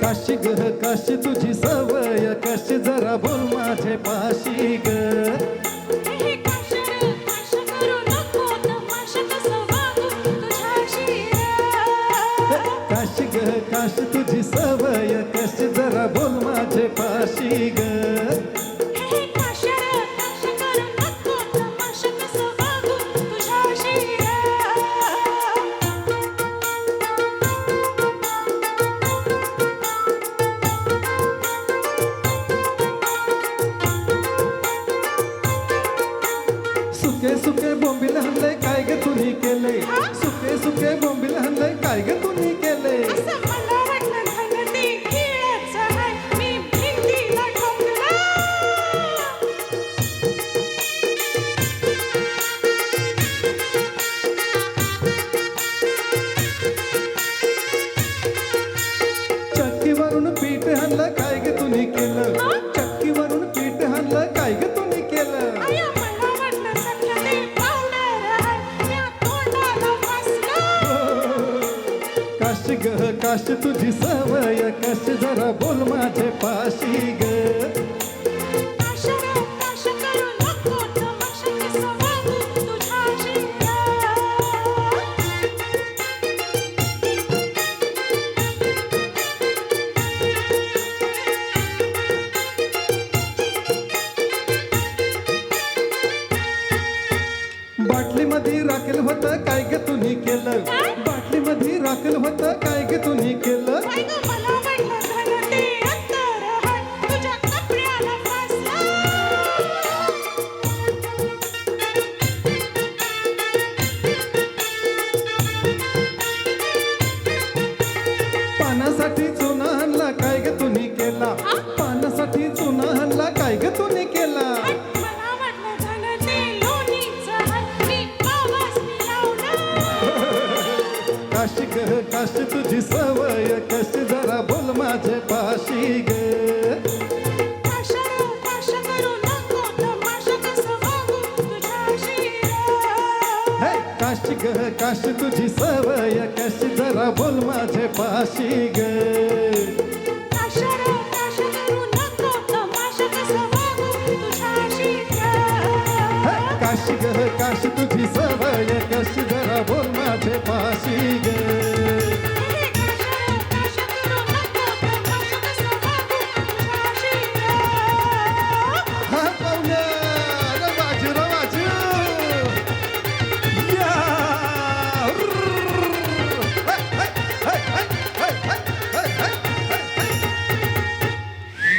काशी ग काशी तुझी सवय कशी जरा बोल माझे पाशी ग हे काशर काश करू नको तमाशा कसं वागू तुझ्याशी काशी ग काशी तुझी सवय कशी जरा बोल माझे पाशी ग हे काशर काश करू नको तमाशा कसं वागू तुझ्याशी सुके सुके बोंबील हल्लय काय ग तुम्ही केलंय सुके सुके बोंबील हल्लय काय ग तुम्ही केलंय असं मला वाटलं झालं ते खेळाचं आहे मी भिंतीला ठोकलं चक्कीवरून पीठ हल्लं काय ग तुम्ही केलं चक्कीवरून पीठ हल्लं काय ग तुम्ही केलं आया मला वाटलं सगळं ते पावडर आहे त्या तोंडाला वासलं काशी ग काशी तुझी सवय कशी जरा बोल माझे पाशी ग काशर काश करू नको तमाशा कसं वागू तुझ्याशी बाटलीमध्ये राखेल होतं काय ग तुम्ही केलं बाटलीमध्ये राखेल होतं काय ग तुम्ही केलं काय गं मला वाटलं झालं ते अंतर आहे तुझ्या कपड्याला फासलं पानासाठी चुना आणला काय ग तुम्ही केला पानासाठी चुना आणला काय ग तुम्ही केला मला वाटलं झालं ते लोणीचं आहे मी आवाजनी लावलं काशी ग काशी तुझी सवय कशी जरा बोल माझे पाशी ग काशर काश करू नको तमाशा कसं वागू तुझ्याशी हे काशी ग काशी तुझी सवय कशी जरा बोल माझे पाशी ग काशर काश करू नको तमाशा कसं वागू तुझ्याशी हे काशी ग काशी तुझी सवय कशी जरा बोल माझे पाशी ग